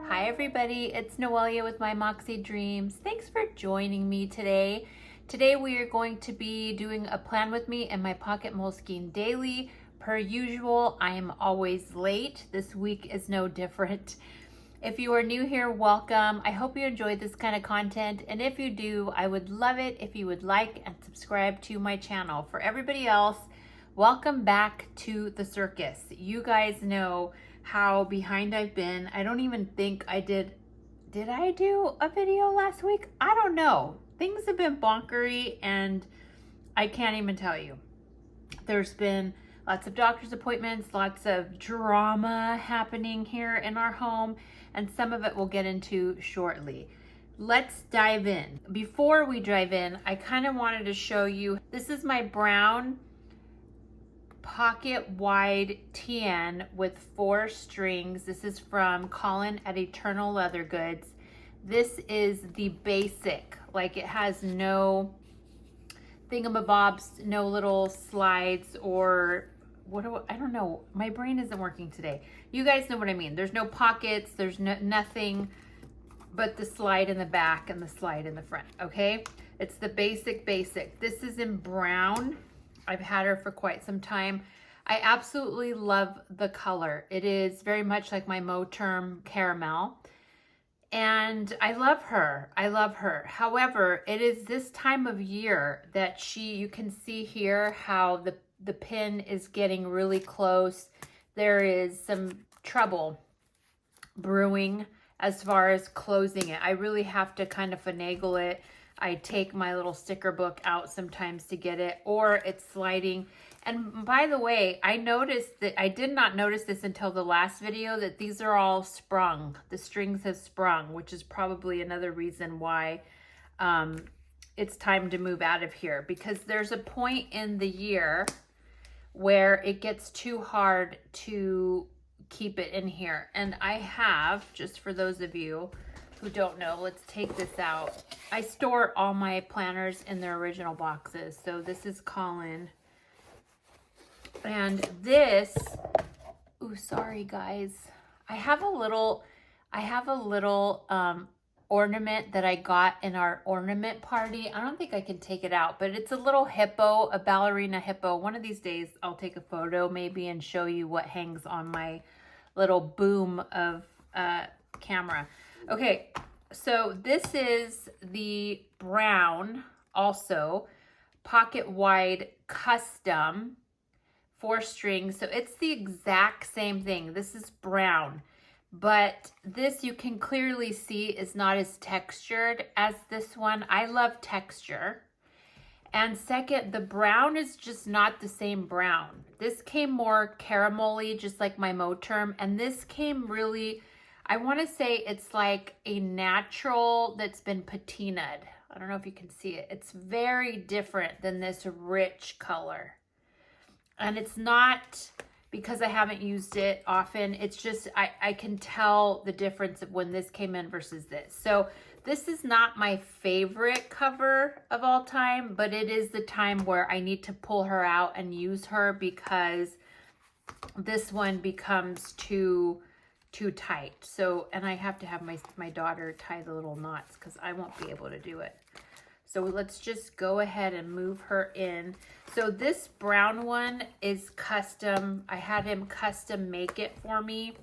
Hi everybody, it's Noelia with My Moxie Dreams. Thanks for joining me today. Today we are going to be doing a plan with me and my pocket Moleskine daily. Per usual, I am always late. This week is no different. If you are new here, welcome. I hope you enjoyed this kind of content, and if you do, I would love it if you would like and subscribe to my channel. For everybody else, welcome back to the circus. You guys know how behind I've been. I don't even think I did I do a video last week? I don't know. Things have been bonkery and I can't even tell you. There's been lots of doctor's appointments, lots of drama happening here in our home, and some of it we'll get into shortly. Let's dive in. Before we dive in, I kind of wanted to show you, this is my brown pocket wide TN with 4 strings. This is from Colin at Eternal Leather Goods. This is the basic, like it has no thingamabobs, no little slides or I don't know. My brain isn't working today. You guys know what I mean. There's no pockets, there's nothing but the slide in the back and the slide in the front, okay? It's the basic. This is in brown. I've had her for quite some time. I absolutely love the color. It is very much like my Moterm Caramel. And I love her. However, it is this time of year that you can see here how the pin is getting really close. There is some trouble brewing as far as closing it. I really have to kind of finagle it. I take my little sticker book out sometimes to get it, or it's sliding. And by the way, I noticed that I did not notice this until the last video, that these are all sprung. The strings have sprung, which is probably another reason why it's time to move out of here, because there's a point in the year where it gets too hard to keep it in here. And I have, just for those of you who don't know, let's take this out. I store all my planners in their original boxes. So this is Colin. And this, ooh, sorry guys. I have a little ornament that I got in our ornament party. I don't think I can take it out, but it's a little hippo, a ballerina hippo. One of these days I'll take a photo maybe and show you what hangs on my little boom of camera. Okay, so this is the brown, also pocket wide custom 4 strings. So it's the exact same thing. This is brown, but this you can clearly see is not as textured as this one. I love texture. And second, the brown is just not the same brown. This came more caramelly, just like my Moterm, and this came really, I want to say it's like a natural that's been patinaed. I don't know if you can see it. It's very different than this rich color. And it's not because I haven't used it often. It's just, I can tell the difference of when this came in versus this. So this is not my favorite cover of all time, but it is the time where I need to pull her out and use her because this one becomes too tight. So, and I have to have my daughter tie the little knots because I won't be able to do it. So let's just go ahead and move her in. So this brown one is custom. I had him custom make it for me.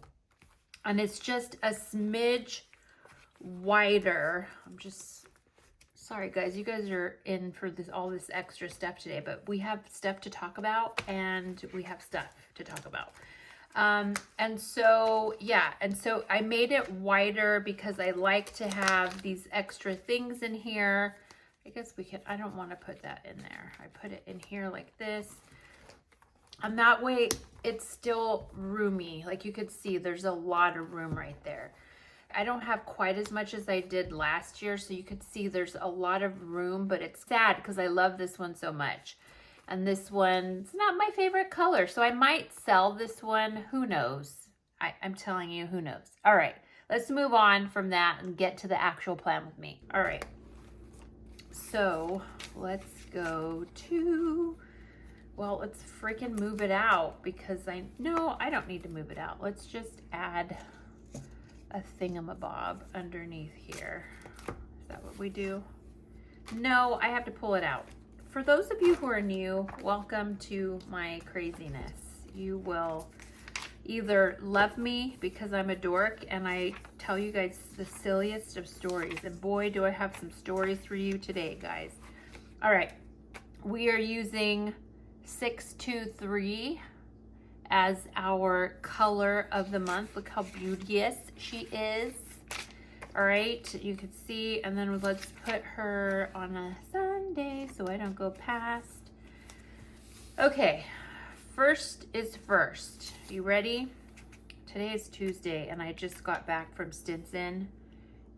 And it's just a smidge wider. I'm just, sorry guys, you guys are in for all this extra stuff today, but we have stuff to talk about and we have stuff to talk about. And so, yeah, and so I made it wider because I like to have these extra things in here. I guess we can, I don't want to put that in there. I put it in here like this. And that way it's still roomy. Like you could see there's a lot of room right there. I don't have quite as much as I did last year. So you could see there's a lot of room, but it's sad because I love this one so much. And this one's not my favorite color. So I might sell this one. Who knows? I'm telling you, who knows? All right, let's move on from that and get to the actual plan with me. All right. So let's go to, well, let's freaking move it out because I don't need to move it out. Let's just add a thingamabob underneath here. Is that what we do? No, I have to pull it out. For those of you who are new, welcome to my craziness. You will either love me because I'm a dork and I tell you guys the silliest of stories. And boy, do I have some stories for you today, guys. All right, we are using 623 as our color of the month. Look how beauteous she is. All right, you can see, and then let's put her on a Sunday so I don't go past. Okay, first is first. You ready? Today is Tuesday and I just got back from Stinson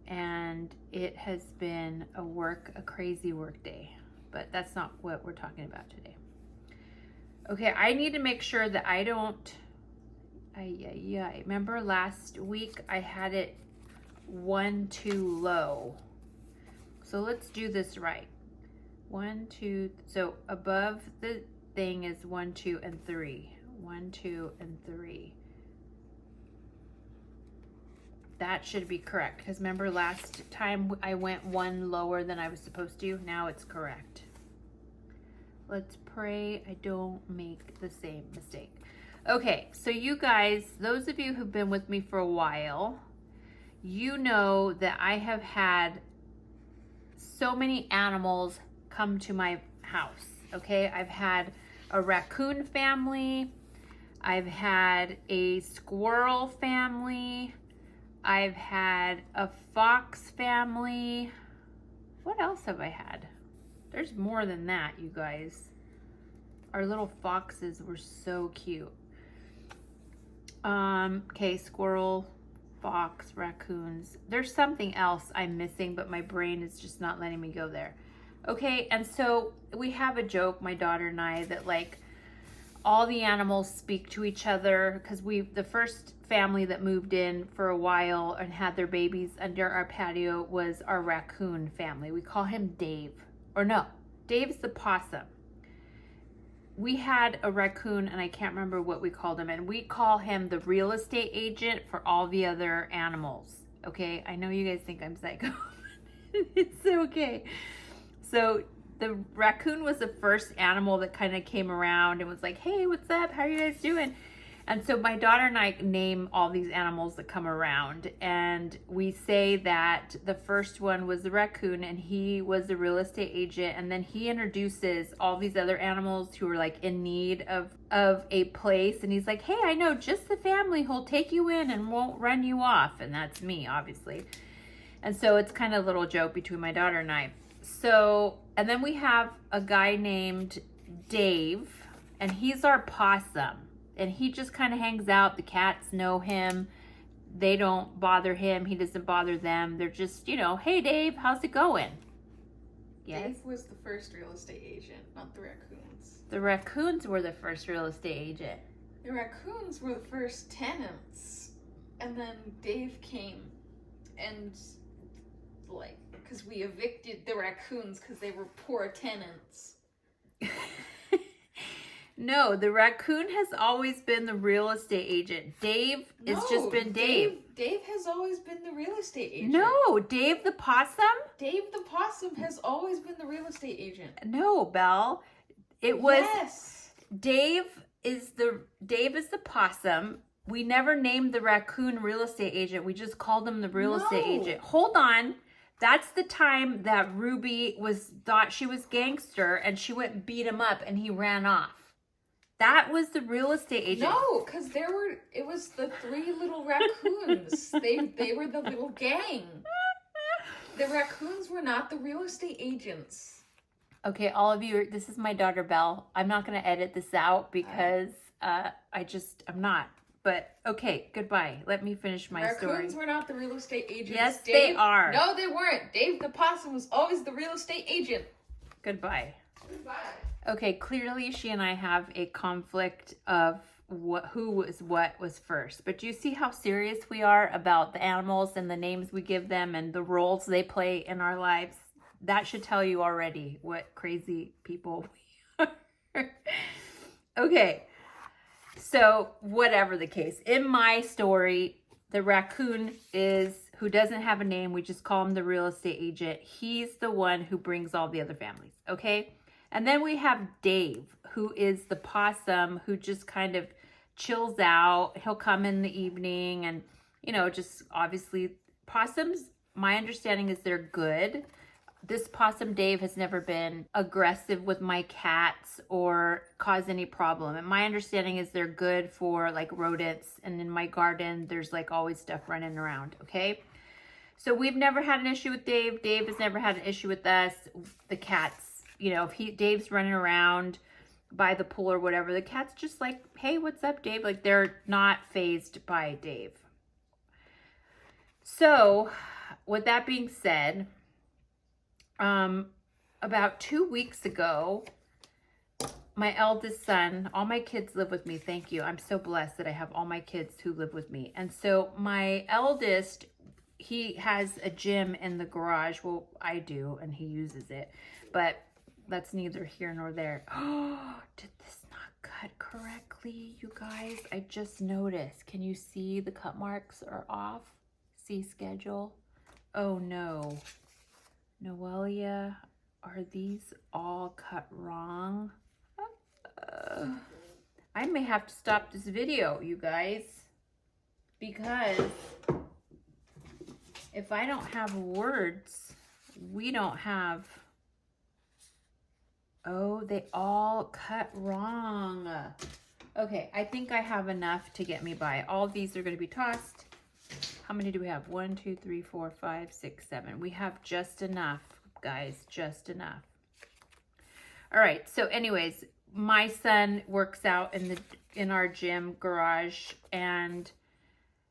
and it has been a crazy work day, but that's not what we're talking about today. Okay, I need to make sure that I don't, remember last week I had it 1 too low. So let's do this right. 1, 2, so above the thing is 1, 2, and 3. 1, 2, and 3. That should be correct, because remember last time I went 1 lower than I was supposed to. Now it's correct. Let's pray I don't make the same mistake. Okay, so you guys, those of you who've been with me for a while, you know that I have had so many animals come to my house, okay? I've had a raccoon family, I've had a squirrel family, I've had a fox family. What else have I had? There's more than that, you guys. Our little foxes were so cute. Okay, squirrel, fox, raccoons. There's something else I'm missing, but my brain is just not letting me go there. Okay, and so we have a joke, my daughter and I, that like all the animals speak to each other, because the first family that moved in for a while and had their babies under our patio was our raccoon family. We call him Dave. Or no, Dave's the possum. We had a raccoon and I can't remember what we called him, and we call him the real estate agent for all the other animals. Okay, I know you guys think I'm psycho. It's okay. So the raccoon was the first animal that kind of came around and was like, hey, what's up? How are you guys doing? And so my daughter and I name all these animals that come around, and we say that the first one was the raccoon and he was the real estate agent, and then he introduces all these other animals who are like in need of a place, and he's like, hey, I know just the family who'll take you in and won't run you off, and that's me, obviously. And so it's kind of a little joke between my daughter and I. So, and then we have a guy named Dave, and he's our possum. And he just kind of hangs out. The cats know him. They don't bother him. He doesn't bother them. They're just, you know, hey, Dave, how's it going? Yes. Dave was the first real estate agent, not the raccoons. The raccoons were the first real estate agent. The raccoons were the first tenants. And then Dave came and, like, because we evicted the raccoons because they were poor tenants. No, the raccoon has always been the real estate agent. Dave has just been Dave. Dave has always been the real estate agent. No, Dave the possum? Dave the possum has always been the real estate agent. No, Belle. It was Yes. Dave is the possum. We never named the raccoon real estate agent. We just called him the real estate agent. Hold on. That's the time that Ruby thought she was gangster and she went and beat him up and he ran off. That was the real estate agent. No, because it was the 3 little raccoons. they were the little gang. The raccoons were not the real estate agents. Okay, all of you, this is my daughter Belle. I'm not going to edit this out because I'm not. But okay, goodbye. Let me finish my story. Raccoons were not the real estate agents. Yes, they are. No, they weren't. Dave the possum was always the real estate agent. Goodbye. Goodbye. Okay, clearly she and I have a conflict of who was first. But do you see how serious we are about the animals and the names we give them and the roles they play in our lives? That should tell you already what crazy people we are. Okay, so whatever the case, in my story, the raccoon who doesn't have a name. We just call him the real estate agent. He's the one who brings all the other families, okay? And then we have Dave, who is the possum who just kind of chills out. He'll come in the evening and, you know, just obviously possums, my understanding is they're good. This possum Dave has never been aggressive with my cats or caused any problem. And my understanding is they're good for like rodents. And in my garden, there's like always stuff running around, okay? So we've never had an issue with Dave. Dave has never had an issue with us. The cats, you know, if Dave's running around by the pool or whatever, the cat's just like, hey, what's up, Dave? Like they're not fazed by Dave. So with that being said, about 2 weeks ago, my eldest son, all my kids live with me. Thank you. I'm so blessed that I have all my kids who live with me. And so my eldest, he has a gym in the garage. Well, I do, and he uses it, but that's neither here nor there. Oh, did this not cut correctly, you guys? I just noticed. Can you see the cut marks are off? See schedule? Oh no. Noelia, are these all cut wrong? I may have to stop this video, you guys, because if I don't have words, we don't have... Oh, they all cut wrong. Okay, I think I have enough to get me by. All these are going to be tossed. How many do we have? 1, 2, 3, 4, 5, 6, 7. We have just enough, guys, just enough. All right, so anyways, my son works out in our gym garage, and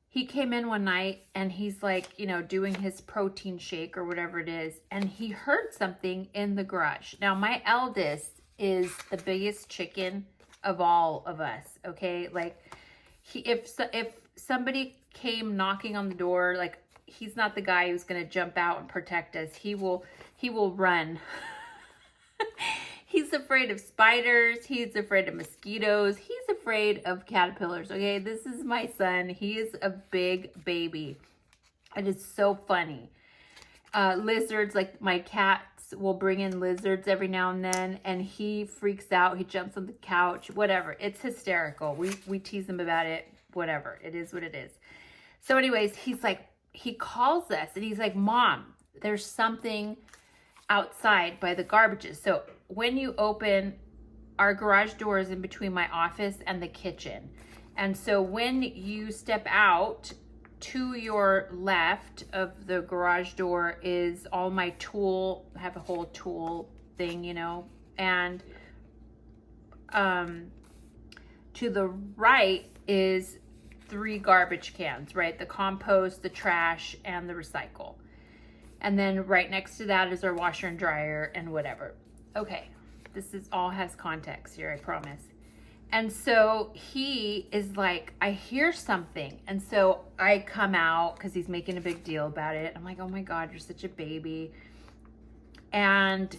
he came in one night and he's like, you know, doing his protein shake or whatever it is, and he heard something in the garage. Now, my eldest is the biggest chicken of all of us, okay? Like, if somebody came knocking on the door, like, he's not the guy who's going to jump out and protect us. He will run. He's afraid of spiders. He's afraid of mosquitoes. He's afraid of caterpillars. Okay, this is my son. He is a big baby. It is so funny. Lizards, like my cats will bring in lizards every now and then, and he freaks out. He jumps on the couch, whatever. It's hysterical. We tease him about it. Whatever. It is what it is. So anyways, he's like, he calls us and he's like, Mom, there's something outside by the garbages. So when you open, our garage door is in between my office and the kitchen. And so when you step out, to your left of the garage door is all my tool. I have a whole tool thing, you know, and to the right is 3 garbage cans, right? The compost, the trash, and the recycle. And then right next to that is our washer and dryer and whatever. Okay, this is all has context here, I promise. And so he is like, I hear something. And so I come out because he's making a big deal about it. I'm like, oh my God, you're such a baby. And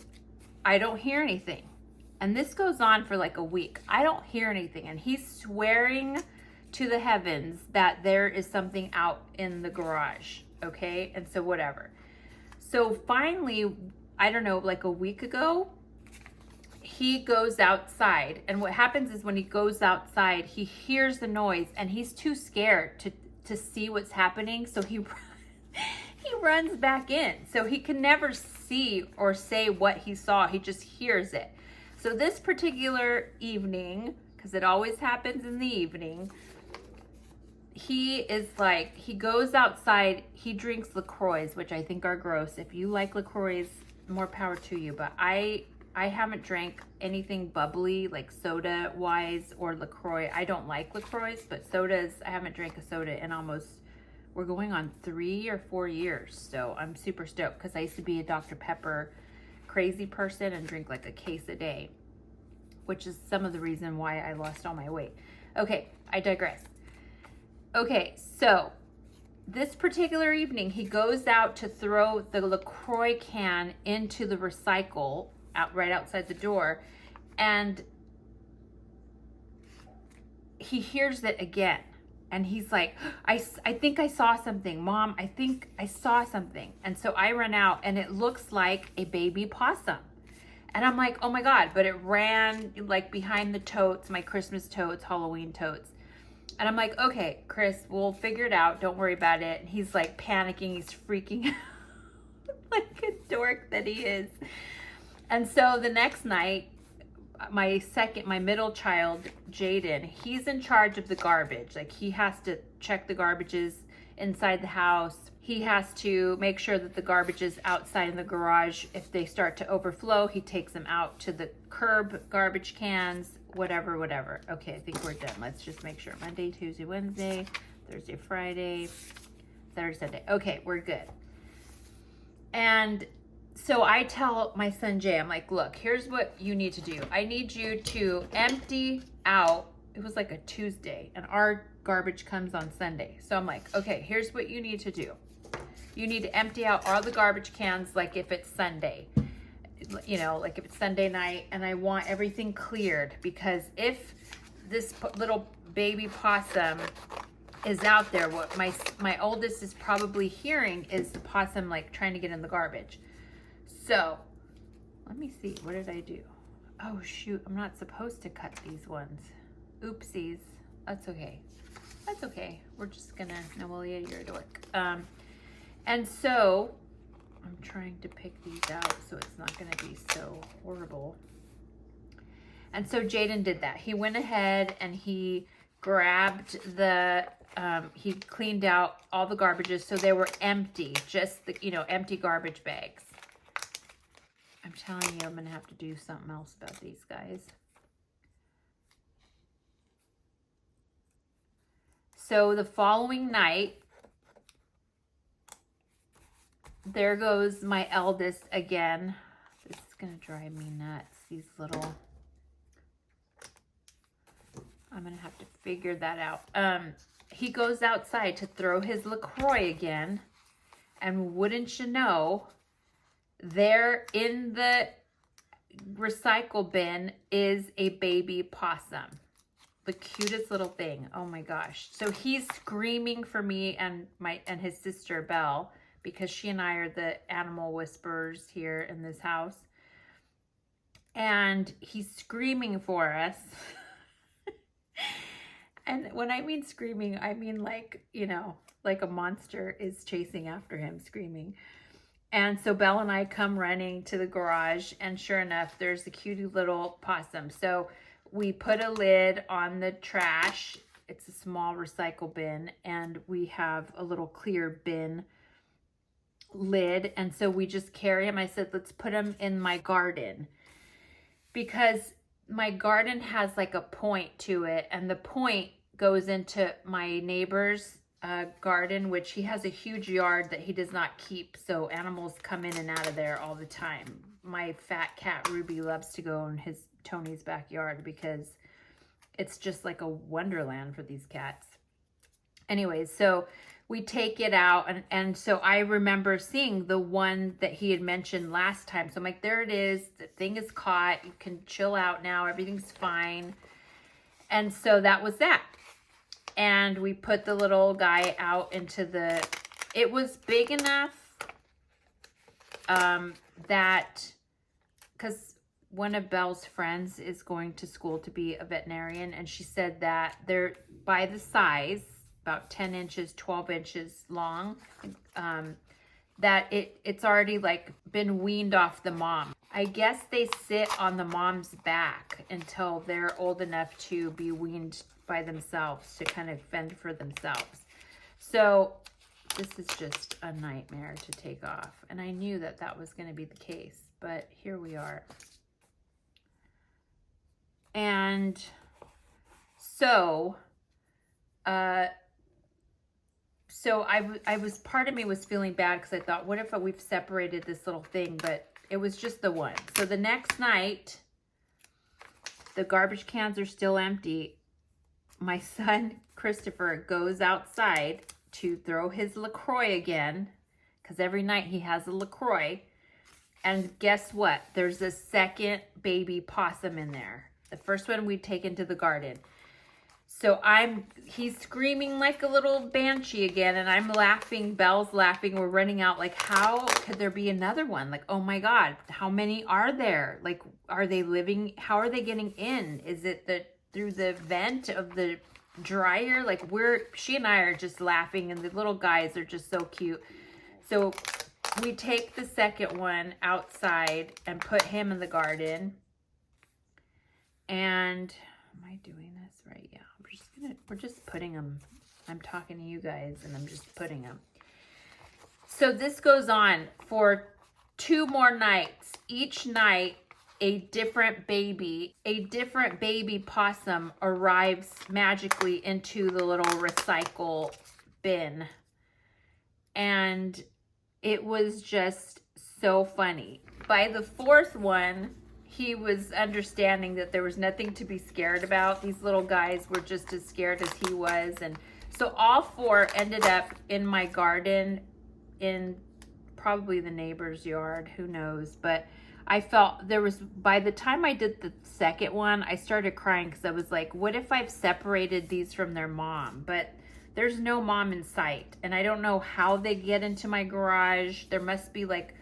I don't hear anything. And this goes on for like a week. I don't hear anything. And he's swearing to the heavens that there is something out in the garage. Okay. And so whatever. So finally, I don't know, like a week ago, he goes outside. And what happens is when he goes outside, he hears the noise and he's too scared to see what's happening. So he runs back in. So he can never see or say what he saw. He just hears it. So this particular evening, because it always happens in the evening, he is like, he goes outside, he drinks LaCroix, which I think are gross. If you like LaCroix, more power to you. But I haven't drank anything bubbly, like soda-wise or LaCroix. I don't like LaCroix, but sodas, I haven't drank a soda in almost, we're going on 3 or 4 years. So I'm super stoked because I used to be a Dr. Pepper crazy person and drink like a case a day, which is some of the reason why I lost all my weight. Okay, I digress. Okay, so this particular evening, he goes out to throw the LaCroix can into the recycle right outside the door, and he hears it again. And he's like, I think I saw something. Mom, I think I saw something. And so I run out and it looks like a baby possum. And I'm like, oh my God, but it ran like behind the totes, my Christmas totes, Halloween totes. And I'm like, okay, Chris, we'll figure it out. Don't worry about it. And he's like panicking. He's freaking out like a dork that he is. And so the next night, my middle child, Jaden, he's in charge of the garbage. Like he has to check the garbages inside the house. He has to make sure that the garbage is outside in the garage. If they start to overflow, he takes them out to the curb garbage cans, whatever. Okay, I think we're done. Let's just make sure. Monday, Tuesday, Wednesday, Thursday, Friday, Saturday, Sunday. Okay, we're good. And so I tell my son Jay, I'm like, look, here's what you need to do. I need you to empty out. It was like a Tuesday and our garbage comes on Sunday. So I'm like, okay, here's what you need to do. You need to empty out all the garbage cans like if it's Sunday, you know, like if it's Sunday night, and I want everything cleared, because if this little baby possum is out there, what my oldest is probably hearing is the possum like trying to get in the garbage. So let me see, what did I do? Oh shoot, I'm not supposed to cut these ones. Oopsies. That's okay. That's okay. We're just gonna, Noelia, you're a dork. And so I'm trying to pick these out so it's not gonna be so horrible. And so Jaden did that. He went ahead and he grabbed the, he cleaned out all the garbages so they were empty, just the, you know, empty garbage bags. I'm telling you, I'm gonna have to do something else about these guys. So the following night, there goes my eldest again. This is gonna drive me nuts, these little, I'm gonna have to figure that out. He goes outside to throw his LaCroix again, and wouldn't you know, there in the recycle bin is a baby possum. The cutest little thing. Oh my gosh. So he's screaming for me and his sister Belle, because she and I are the animal whisperers here in this house. And he's screaming for us. And when I mean screaming, I mean like, you know, like a monster is chasing after him, screaming. And so Belle and I come running to the garage, and sure enough, there's a cutie little possum. So we put a lid on the trash. It's a small recycle bin, and we have a little clear bin lid. And so we just carry him. I said, let's put him in my garden, because my garden has like a point to it, and the point goes into my neighbor's garden, which he has a huge yard that he does not keep, so animals come in and out of there all the time. My fat cat Ruby loves to go in Tony's backyard because it's just like a wonderland for these cats. Anyways, so we take it out, and so I remember seeing the one that he had mentioned last time. So I'm like, there it is, the thing is caught, you can chill out now, everything's fine. And so that was that. And we put the little guy out into it was big enough that, because one of Belle's friends is going to school to be a veterinarian, and she said that they're by the size, about 10 inches, 12 inches long, that it's already like been weaned off the mom. I guess they sit on the mom's back until they're old enough to be weaned by themselves, to kind of fend for themselves. So this is just a nightmare to take off. And I knew that that was going to be the case, but here we are. And so, I was, part of me was feeling bad, because I thought, what if we've separated this little thing? But it was just the one. So the next night, the garbage cans are still empty. My son, Christopher, goes outside to throw his LaCroix again, because every night he has a LaCroix. And guess what? There's a second baby possum in there. The first one we'd taken to the garden. So he's screaming like a little banshee again, and I'm laughing, Belle's laughing, we're running out, like, how could there be another one? Like, oh my God, how many are there? Like, are they living, how are they getting in? Is it through the vent of the dryer? Like, she and I are just laughing, and the little guys are just so cute. So we take the second one outside and put him in the garden. And am I doing this right? Yeah, we're just putting them. I'm talking to you guys and I'm just putting them. So this goes on for 2 more nights. Each night, a different baby possum arrives magically into the little recycle bin. And it was just so funny. By the 4th one, he was understanding that there was nothing to be scared about. These little guys were just as scared as he was. And so all 4 ended up in my garden, in probably the neighbor's yard, who knows. But I felt by the time I did the second one, I started crying because I was like, what if I've separated these from their mom? But there's no mom in sight. And I don't know how they get into my garage. There must be like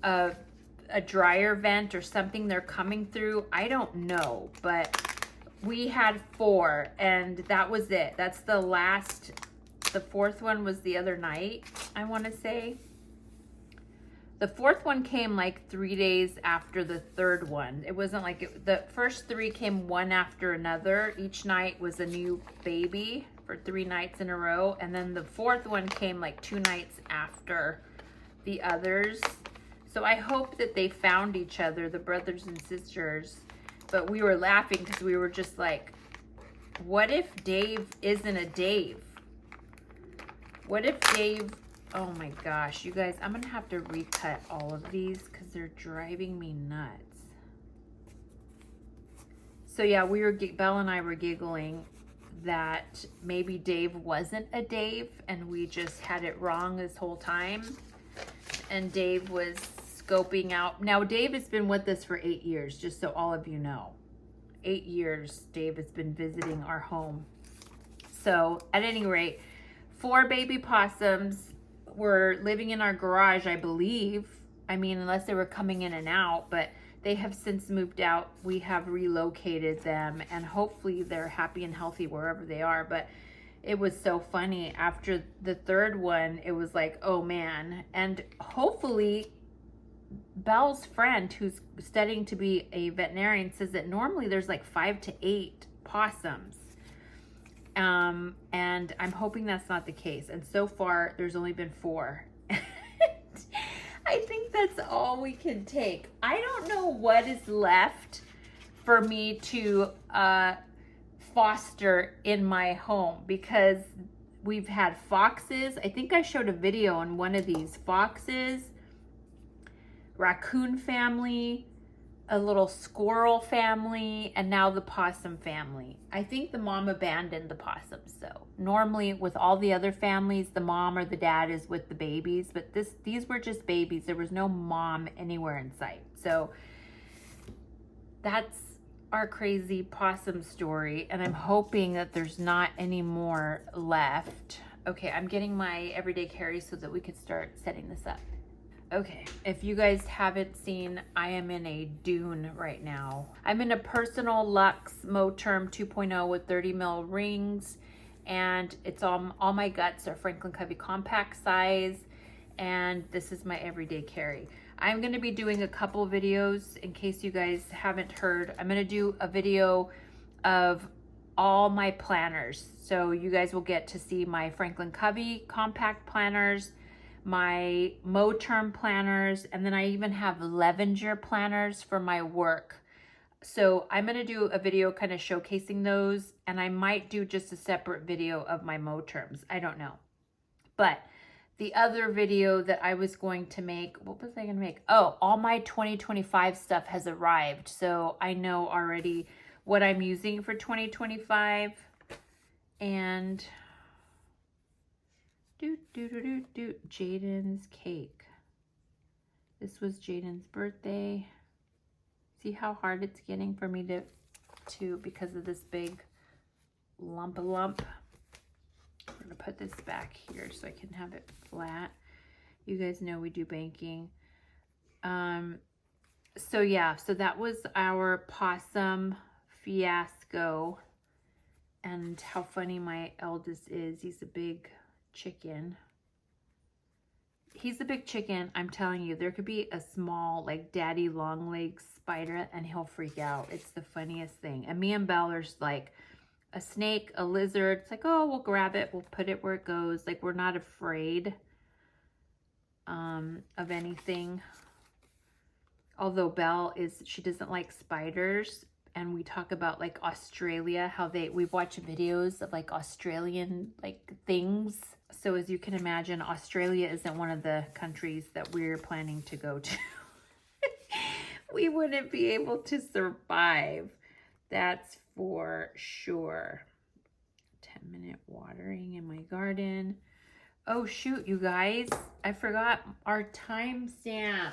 a dryer vent or something they're coming through. I don't know, but we had 4 and that was it. That's the last. The 4th one was the other night, I want to say. The 4th one came like 3 days after the 3rd one. It wasn't like the first 3 came one after another. Each night was a new baby for 3 nights in a row. And then the 4th one came like 2 nights after the others. So I hope that they found each other, the brothers and sisters. But we were laughing because we were just like, what if Dave isn't a Dave? What if Dave, oh my gosh, you guys, I'm going to have to recut all of these because they're driving me nuts. So yeah, Belle and I were giggling that maybe Dave wasn't a Dave and we just had it wrong this whole time. And Dave was scoping out. Now, Dave has been with us for 8 years, just so all of you know. 8 years Dave has been visiting our home. So at any rate, 4 baby possums were living in our garage, I believe. I mean, unless they were coming in and out, but they have since moved out. We have relocated them, and hopefully they're happy and healthy wherever they are. But it was so funny. After the 3rd one, it was like, oh man. And hopefully Belle's friend, who's studying to be a veterinarian, says that normally there's like 5 to 8 possums. And I'm hoping that's not the case. And so far, there's only been 4. I think that's all we can take. I don't know what is left for me to foster in my home, because we've had foxes. I think I showed a video on one of these. Foxes, raccoon family, a little squirrel family, and now the possum family. I think the mom abandoned the possums though. Normally with all the other families, the mom or the dad is with the babies, but these were just babies. There was no mom anywhere in sight. So that's our crazy possum story, and I'm hoping that there's not any more left. Okay, I'm getting my everyday carry so that we could start setting this up. Okay, if you guys haven't seen, I am in a dune right now. I'm in a Personal Luxe Moterm 2.0 with 30 mil rings, and it's all my guts are Franklin Covey compact size, and this is my everyday carry. I'm going to be doing a couple videos in case you guys haven't heard. I'm going to do a video of all my planners, so you guys will get to see my Franklin Covey compact planners, my Moterm planners, and then I even have Levenger planners for my work. So I'm going to do a video kind of showcasing those, and I might do just a separate video of my Moterms. I don't know. But the other video that I was going to make, what was I going to make? Oh, all my 2025 stuff has arrived. So I know already what I'm using for 2025. And Jaden's cake. This was Jaden's birthday. See how hard it's getting for me to because of this big lump. I'm gonna put this back here so I can have it flat. You guys know we do banking. So yeah, so that was our possum fiasco. And how funny my eldest is. He's a big chicken. He's a big chicken. I'm telling you, there could be a small, like, daddy long legs spider and he'll freak out. It's the funniest thing. And me and Belle are like a snake, a lizard. It's like, oh, we'll grab it. We'll put it where it goes. Like, we're not afraid of anything. Although Belle she doesn't like spiders. And we talk about like Australia, how we watch videos of like Australian like things. So as you can imagine, Australia isn't one of the countries that we're planning to go to. We wouldn't be able to survive. That's for sure. 10-minute watering in my garden. Oh shoot, you guys. I forgot our timestamp.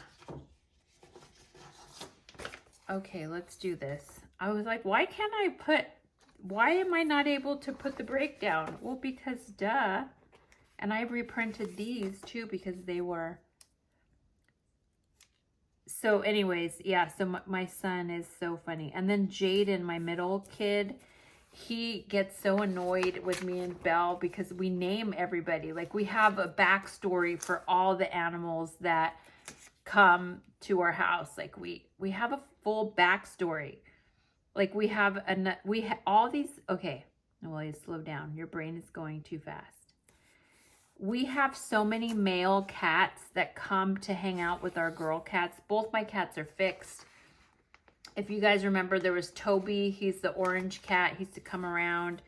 Okay, let's do this. I was like, why am I not able to put the breakdown? Well, because duh. And I reprinted these too because they were. So anyways, yeah, so my son is so funny. And then Jaden, my middle kid, he gets so annoyed with me and Belle because we name everybody. Like, we have a backstory for all the animals that come to our house. Like, we have a full backstory. Like, we have all these. Okay, Noelia, slow down. Your brain is going too fast. We have so many male cats that come to hang out with our girl cats. Both my cats are fixed. If you guys remember, there was Toby. He's the orange cat. He used to come around.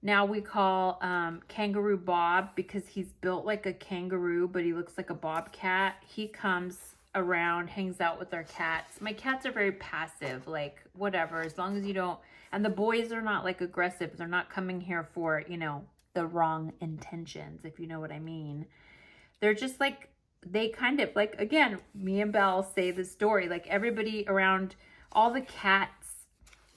Now we call Kangaroo Bob because he's built like a kangaroo, but he looks like a bobcat. He comes around, hangs out with our cats. My cats are very passive, like whatever, as long as you don't. And the boys are not like aggressive. They're not coming here for, you know, the wrong intentions, if you know what I mean. They're just like, they kind of like, again, me and Belle say the story, like everybody around, all the cats,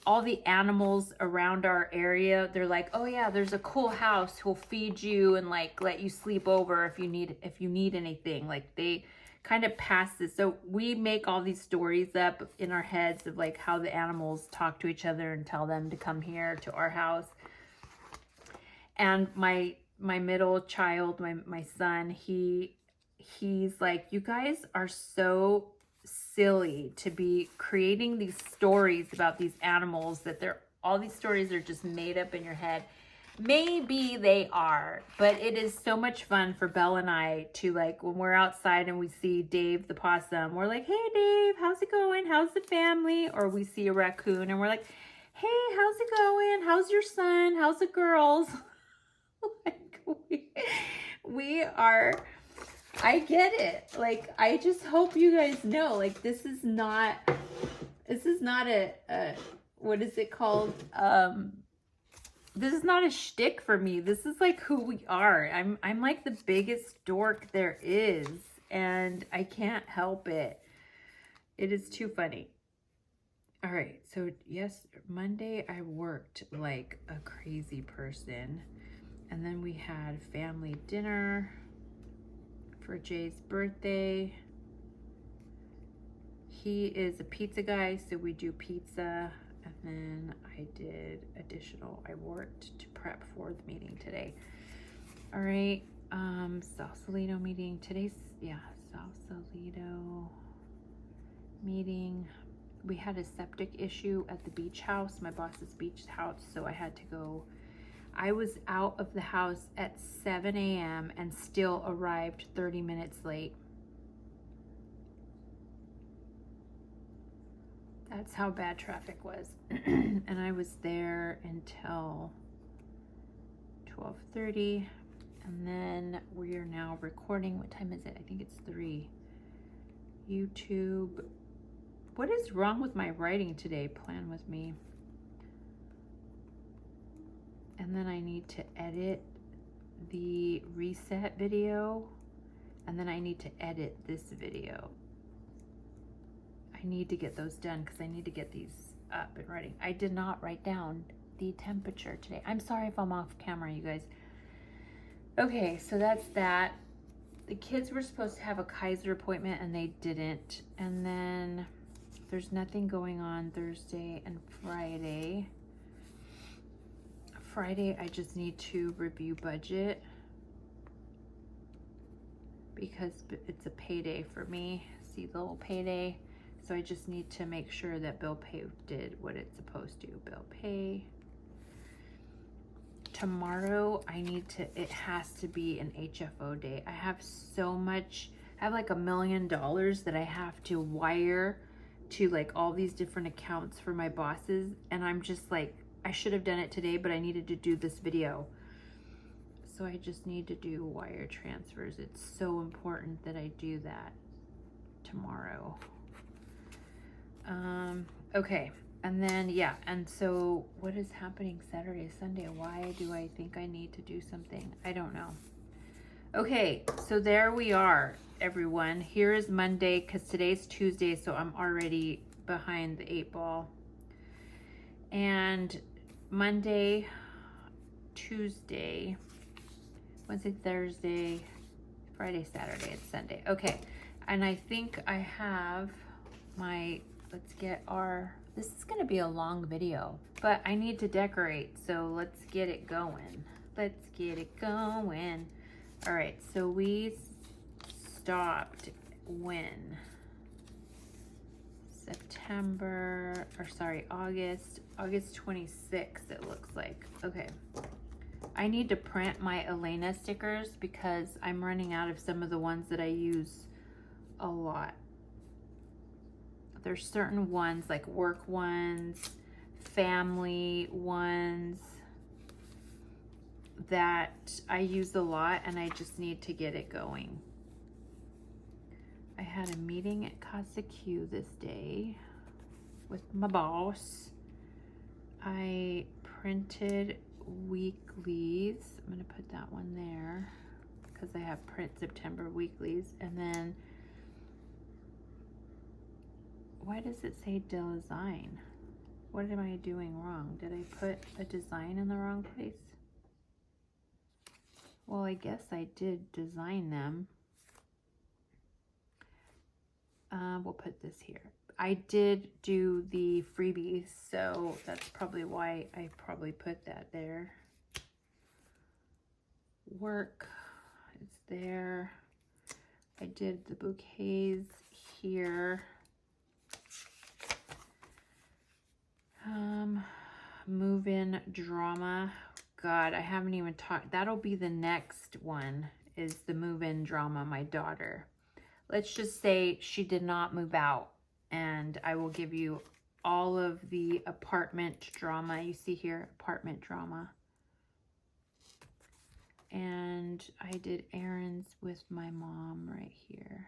all the animals around our area, they're like, oh yeah, there's a cool house who'll feed you and like let you sleep over if you need anything. Like, they kind of pass this. So we make all these stories up in our heads of like how the animals talk to each other and tell them to come here to our house. And my middle child, my son, he's like, you guys are so silly to be creating these stories about these animals that all these stories are just made up in your head. Maybe they are, but it is so much fun for Belle and I to, like, when we're outside and we see Dave the possum, we're like, hey Dave, how's it going? How's the family? Or we see a raccoon and we're like, hey, how's it going? How's your son? How's the girls? Like, we are, I get it. Like, I just hope you guys know, like, this is not a what is it called? This is not a shtick for me. This is like who we are. I'm like the biggest dork there is, and I can't help it. It is too funny. All right, so yes, Monday I worked like a crazy person. And then we had family dinner for Jay's birthday. He is a pizza guy, so we do pizza. And then I worked to prep for the meeting today. All right, Sausalito meeting. Sausalito meeting. We had a septic issue at the beach house, my boss's beach house, so I had to go. I was out of the house at 7 a.m. and still arrived 30 minutes late. That's how bad traffic was. And I was there until 12:30. And then we are now recording. What time is it? I think it's 3. YouTube. What is wrong with my writing today? Plan with me. And then I need to edit the reset video. And then I need to edit this video. I need to get those done because I need to get these up and running. I did not write down the temperature today. I'm sorry if I'm off camera, you guys. Okay, so that's that. The kids were supposed to have a Kaiser appointment and they didn't. And then there's nothing going on Thursday and Friday. Friday, I just need to review budget because it's a payday for me. See the little payday. So I just need to make sure that bill pay did what it's supposed to. Bill pay. Tomorrow, it has to be an HFO day. I have so much, I have like $1 million that I have to wire to like all these different accounts for my bosses. And I'm just like, I should have done it today, but I needed to do this video. So I just need to do wire transfers. It's so important that I do that tomorrow. Okay. And then, yeah, and so what is happening Saturday, Sunday? Why do I think I need to do something? I don't know. Okay, so there we are, everyone. Here is Monday, because today's Tuesday, so I'm already behind the 8 ball. And Monday, Tuesday, Wednesday, Thursday, Friday, Saturday, and Sunday. Okay, and I think I have my, let's get our... This is going to be a long video, but I need to decorate, so let's get it going. Let's get it going. All right, so we stopped when? August 26th, it looks like. Okay. I need to print my Elena stickers because I'm running out of some of the ones that I use a lot. There's certain ones, like work ones, family ones, that I use a lot, and I just need to get it going. I had a meeting at Casa Q this day with my boss. I printed weeklies. I'm going to put that one there because I have print September weeklies. And then why does it say design? What am I doing wrong? Did I put a design in the wrong place? Well, I guess I did design them. We'll put this here. I did do the freebies, so that's probably why I probably put that there. Work is there. I did the bouquets here. Move-in drama. God, I haven't even talked. That'll be the next one, is the move-in drama, my daughter. Let's just say she did not move out, and I will give you all of the apartment drama. You see here, apartment drama. And I did errands with my mom right here.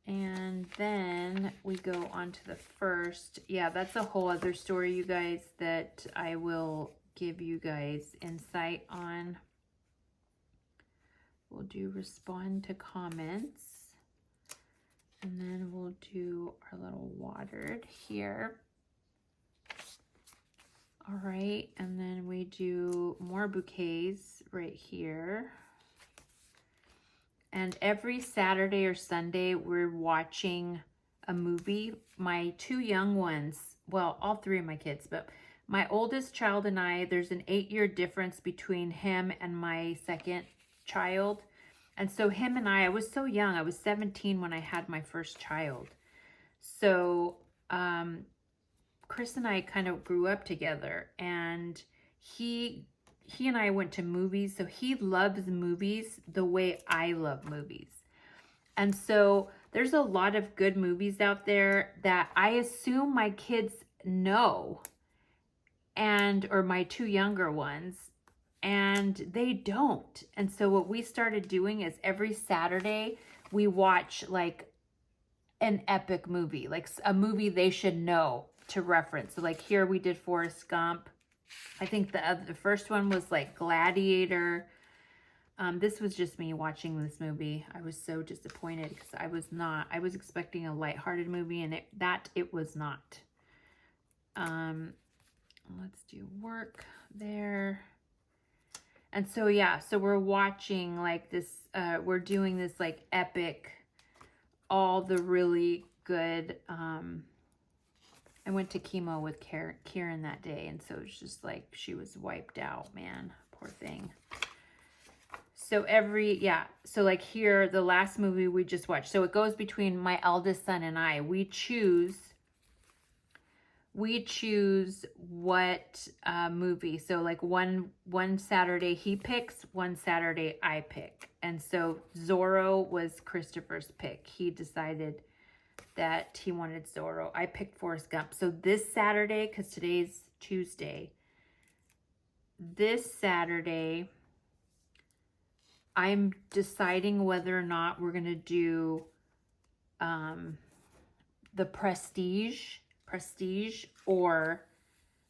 And then we go on to the first. Yeah, that's a whole other story, you guys, that I will give you guys insight on. We'll do respond to comments. And then we'll do our little watered here. All right, and then we do more bouquets right here. And every Saturday or Sunday, we're watching a movie. My two young ones, well, all three of my kids, but my oldest child and I, there's an 8-year difference between him and my second child. And so him and I was so young. I was 17 when I had my first child. So Chris and I kind of grew up together, and he and I went to movies, so he loves movies the way I love movies. And so there's a lot of good movies out there that I assume my kids know, or my two younger ones, and they don't. And so what we started doing is every Saturday we watch like an epic movie, like a movie they should know to reference. So like here we did Forrest Gump. I think the first one was like Gladiator. This was just me watching this movie. I was so disappointed because I was expecting a lighthearted movie, and it was not. Let's do work there. And so, yeah, so we're watching like this, we're doing this like epic, all the really good, I went to chemo with Kieran that day, and so it's just like she was wiped out, man. Poor thing. So so like here, the last movie we just watched. So it goes between my eldest son and I. We choose what movie. So like one Saturday he picks, one Saturday I pick. And so Zorro was Christopher's pick. He decided that he wanted Zorro. I picked Forrest Gump. So this Saturday, because today's Tuesday, this Saturday, I'm deciding whether or not we're going to do the Prestige or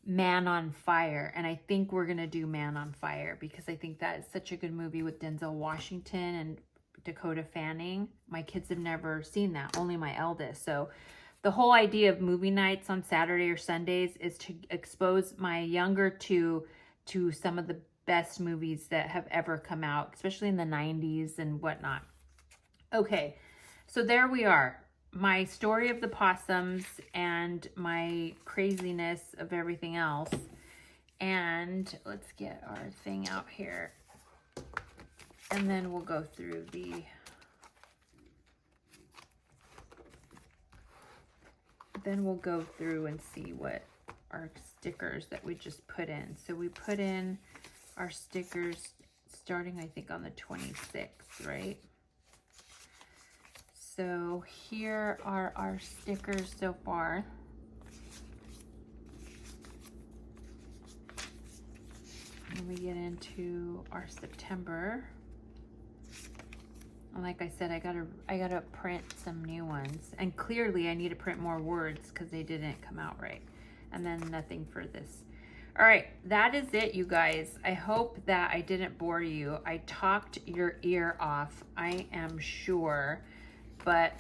Man on Fire. And I think we're going to do Man on Fire because I think that is such a good movie with Denzel Washington and Dakota Fanning. My kids have never seen that, only my eldest. So the whole idea of movie nights on Saturday or Sundays is to expose my younger to some of the best movies that have ever come out, especially in the 90s and whatnot. Okay, so there we are. My story of the possums and my craziness of everything else. And let's get our thing out here. And then we'll go through and see what our stickers that we just put in. So we put in our stickers starting, I think, on the 26th, right? So here are our stickers so far. And we get into our September. And like I said, I gotta print some new ones. And clearly I need to print more words because they didn't come out right. And then nothing for this. All right, that is it, you guys. I hope that I didn't bore you. I talked your ear off, I am sure. But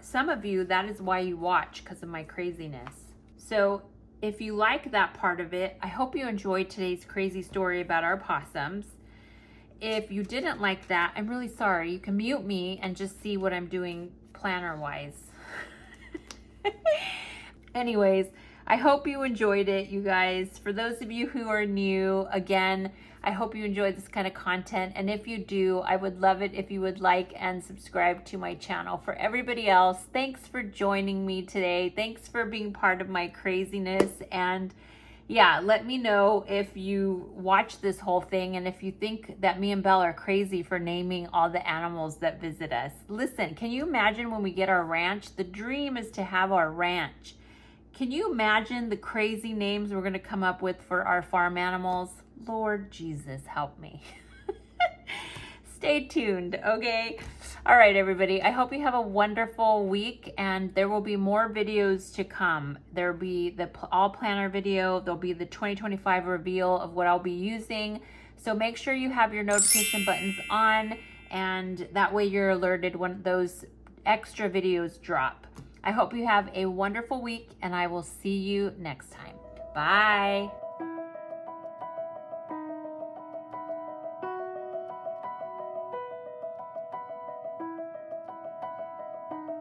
some of you, that is why you watch, because of my craziness. So if you like that part of it, I hope you enjoyed today's crazy story about our possums. If you didn't like that, I'm really sorry. You can mute me and just see what I'm doing planner-wise. Anyways, I hope you enjoyed it, you guys. For those of you who are new, again, I hope you enjoy this kind of content. And if you do, I would love it if you would like and subscribe to my channel. For everybody else, thanks for joining me today. Thanks for being part of my craziness. And yeah, let me know if you watch this whole thing and if you think that me and Belle are crazy for naming all the animals that visit us. Listen, can you imagine when we get our ranch? The dream is to have our ranch. Can you imagine the crazy names we're going to come up with for our farm animals? Lord Jesus, help me. Stay tuned, okay? All right, everybody. I hope you have a wonderful week, and there will be more videos to come. There will be the all planner video. There'll be the 2025 reveal of what I'll be using. So make sure you have your notification buttons on, and that way you're alerted when those extra videos drop. I hope you have a wonderful week, and I will see you next time. Bye.